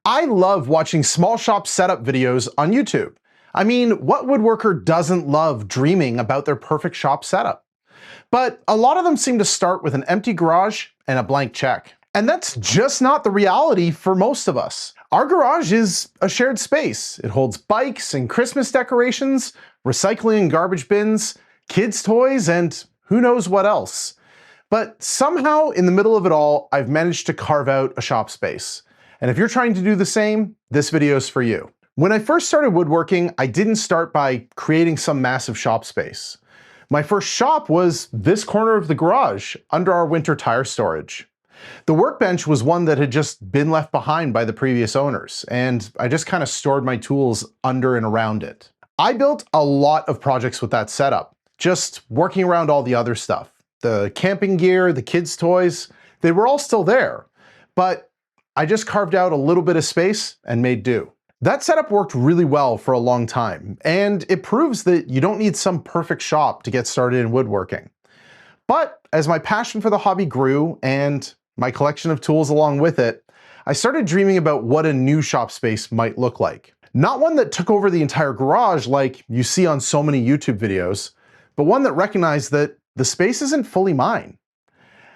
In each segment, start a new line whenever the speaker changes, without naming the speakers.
I love watching small shop setup videos on YouTube. I mean, what woodworker doesn't love dreaming about their perfect shop setup? But a lot of them seem to start with an empty garage and a blank check. And that's just not the reality for most of us. Our garage is a shared space. It holds bikes and Christmas decorations, recycling and garbage bins, kids' toys, and who knows what else. But somehow, in the middle of it all, I've managed to carve out a shop space. And if you're trying to do the same, this video is for you. When I first started woodworking, I didn't start by creating some massive shop space. My first shop was this corner of the garage, under our winter tire storage. The workbench was one that had just been left behind by the previous owners, and I just kind of stored my tools under and around it. I built a lot of projects with that setup, just working around all the other stuff. The camping gear, the kids' toys, they were all still there, but I just carved out a little bit of space and made do. That setup worked really well for a long time, and it proves that you don't need some perfect shop to get started in woodworking. But as my passion for the hobby grew and my collection of tools along with it, I started dreaming about what a new shop space might look like. Not one that took over the entire garage like you see on so many YouTube videos, but one that recognized that the space isn't fully mine.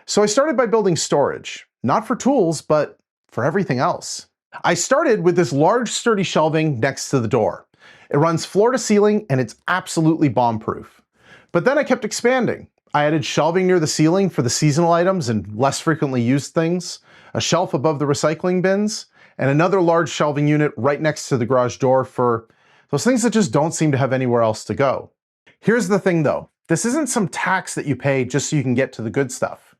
So I started by building storage, not for tools, but for everything else. I started with this large sturdy shelving next to the door. It runs floor to ceiling and it's absolutely bomb-proof. But then I kept expanding. I added shelving near the ceiling for the seasonal items and less frequently used things, a shelf above the recycling bins, and another large shelving unit right next to the garage door for those things that just don't seem to have anywhere else to go. Here's the thing though, this isn't some tax that you pay just so you can get to the good stuff.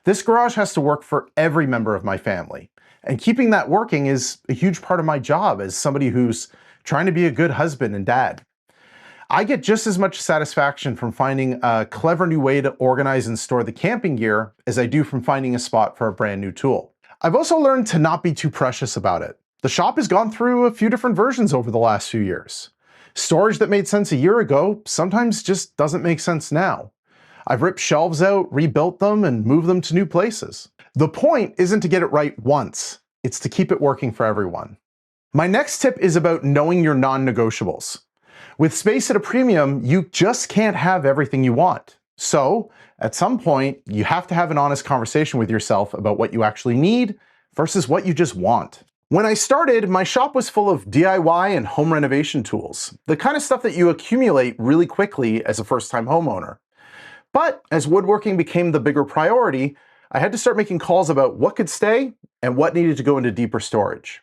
This garage has to work for every member of my family. And keeping that working is a huge part of my job as somebody who's trying to be a good husband and dad. I get just as much satisfaction from finding a clever new way to organize and store the camping gear as I do from finding a spot for a brand new tool. I've also learned to not be too precious about it. The shop has gone through a few different versions over the last few years. Storage that made sense a year ago sometimes just doesn't make sense now. I've ripped shelves out, rebuilt them, and moved them to new places. The point isn't to get it right once, it's to keep it working for everyone. My next tip is about knowing your non-negotiables. With space at a premium, you just can't have everything you want. So, at some point, you have to have an honest conversation with yourself about what you actually need versus what you just want. When I started, my shop was full of DIY and home renovation tools, the kind of stuff that you accumulate really quickly as a first-time homeowner. But as woodworking became the bigger priority, I had to start making calls about what could stay and what needed to go into deeper storage.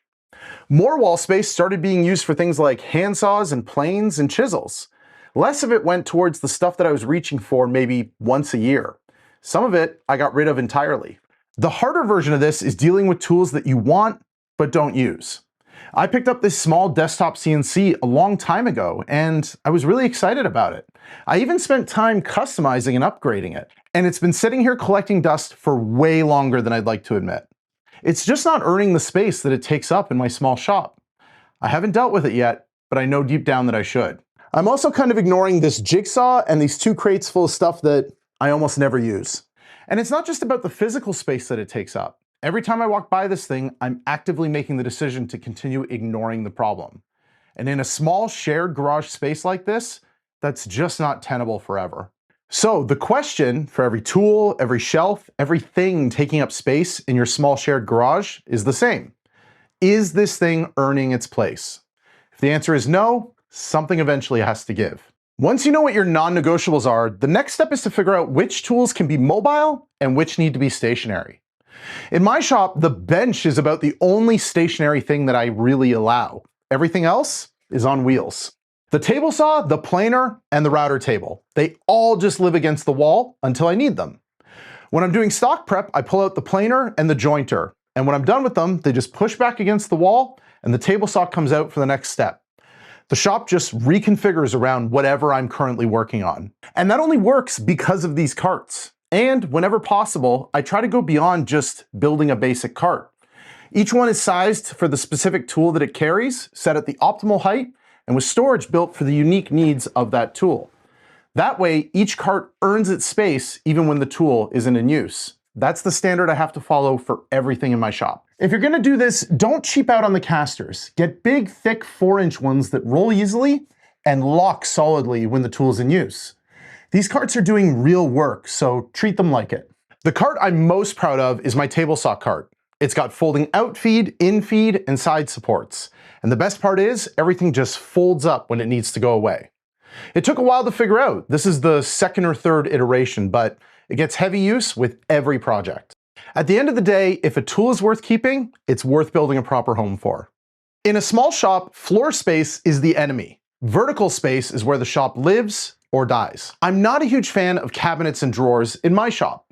More wall space started being used for things like handsaws and planes and chisels. Less of it went towards the stuff that I was reaching for maybe once a year. Some of it I got rid of entirely. The harder version of this is dealing with tools that you want but don't use. I picked up this small desktop CNC a long time ago, and I was really excited about it. I even spent time customizing and upgrading it, and it's been sitting here collecting dust for way longer than I'd like to admit. It's just not earning the space that it takes up in my small shop. I haven't dealt with it yet, but I know deep down that I should. I'm also kind of ignoring this jigsaw and these 2 crates full of stuff that I almost never use. And it's not just about the physical space that it takes up. Every time I walk by this thing, I'm actively making the decision to continue ignoring the problem. And in a small shared garage space like this, that's just not tenable forever. So the question for every tool, every shelf, everything taking up space in your small shared garage is the same. Is this thing earning its place? If the answer is no, something eventually has to give. Once you know what your non-negotiables are, the next step is to figure out which tools can be mobile and which need to be stationary. In my shop, the bench is about the only stationary thing that I really allow. Everything else is on wheels. The table saw, the planer, and the router table. They all just live against the wall until I need them. When I'm doing stock prep, I pull out the planer and the jointer. And when I'm done with them, they just push back against the wall and the table saw comes out for the next step. The shop just reconfigures around whatever I'm currently working on. And that only works because of these carts. And whenever possible, I try to go beyond just building a basic cart. Each one is sized for the specific tool that it carries, set at the optimal height, and with storage built for the unique needs of that tool. That way, each cart earns its space even when the tool isn't in use. That's the standard I have to follow for everything in my shop. If you're gonna do this, don't cheap out on the casters. Get big, thick 4-inch ones that roll easily and lock solidly when the tool's in use. These carts are doing real work, so treat them like it. The cart I'm most proud of is my table saw cart. It's got folding out feed, in feed, and side supports. And the best part is, everything just folds up when it needs to go away. It took a while to figure out. This is the second or third iteration, but it gets heavy use with every project. At the end of the day, if a tool is worth keeping, it's worth building a proper home for. In a small shop, floor space is the enemy. Vertical space is where the shop lives or dies. I'm not a huge fan of cabinets and drawers in my shop.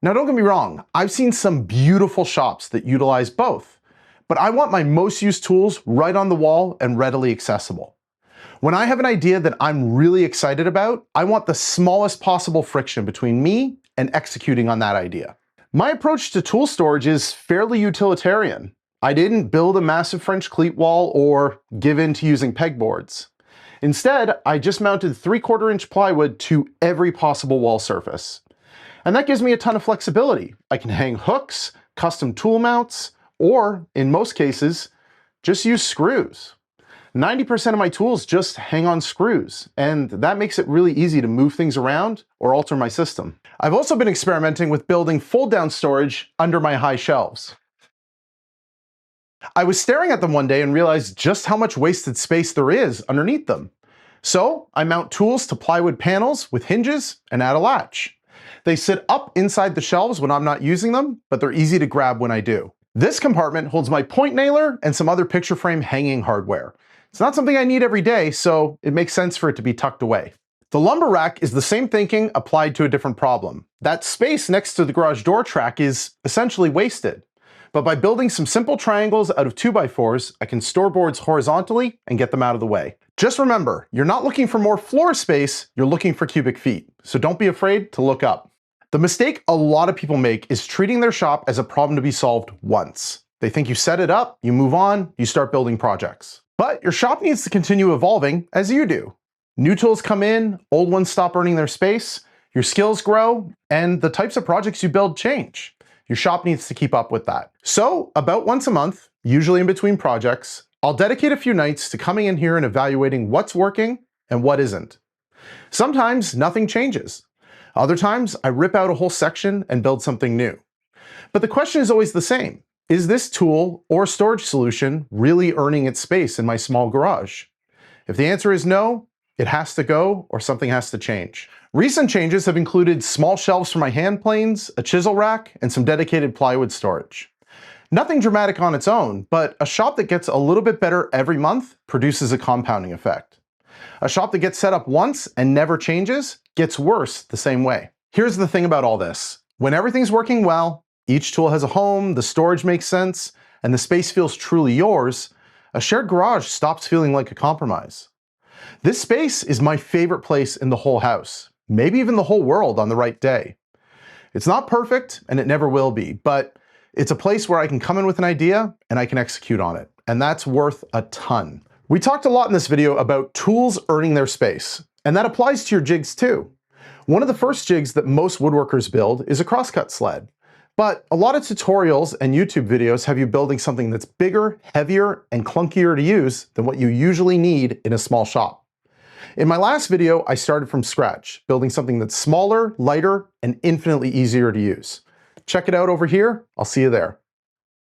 Now don't get me wrong, I've seen some beautiful shops that utilize both, but I want my most used tools right on the wall and readily accessible. When I have an idea that I'm really excited about, I want the smallest possible friction between me and executing on that idea. My approach to tool storage is fairly utilitarian. I didn't build a massive French cleat wall or give in to using pegboards. Instead, I just mounted 3/4-inch plywood to every possible wall surface. And that gives me a ton of flexibility. I can hang hooks, custom tool mounts, or in most cases, just use screws. 90% of my tools just hang on screws, and that makes it really easy to move things around or alter my system. I've also been experimenting with building fold-down storage under my high shelves. I was staring at them one day and realized just how much wasted space there is underneath them. So I mount tools to plywood panels with hinges and add a latch. They sit up inside the shelves when I'm not using them, but they're easy to grab when I do. This compartment holds my point nailer and some other picture frame hanging hardware. It's not something I need every day, so it makes sense for it to be tucked away. The lumber rack is the same thinking applied to a different problem. That space next to the garage door track is essentially wasted. But by building some simple triangles out of 2x4s, I can store boards horizontally and get them out of the way. Just remember, you're not looking for more floor space, you're looking for cubic feet. So don't be afraid to look up. The mistake a lot of people make is treating their shop as a problem to be solved once. They think you set it up, you move on, you start building projects. But your shop needs to continue evolving as you do. New tools come in, old ones stop earning their space, your skills grow, and the types of projects you build change. Your shop needs to keep up with that. So about once a month, usually in between projects, I'll dedicate a few nights to coming in here and evaluating what's working and what isn't. Sometimes nothing changes. Other times I rip out a whole section and build something new. But the question is always the same. Is this tool or storage solution really earning its space in my small garage? If the answer is no, it has to go or something has to change. Recent changes have included small shelves for my hand planes, a chisel rack, and some dedicated plywood storage. Nothing dramatic on its own, but a shop that gets a little bit better every month produces a compounding effect. A shop that gets set up once and never changes gets worse the same way. Here's the thing about all this. When everything's working well, each tool has a home, the storage makes sense, and the space feels truly yours, a shared garage stops feeling like a compromise. This space is my favorite place in the whole house, maybe even the whole world on the right day. It's not perfect, and it never will be, but it's a place where I can come in with an idea and I can execute on it, and that's worth a ton. We talked a lot in this video about tools earning their space, and that applies to your jigs too. One of the first jigs that most woodworkers build is a crosscut sled. But a lot of tutorials and YouTube videos have you building something that's bigger, heavier, and clunkier to use than what you usually need in a small shop. In my last video, I started from scratch, building something that's smaller, lighter, and infinitely easier to use. Check it out over here. I'll see you there.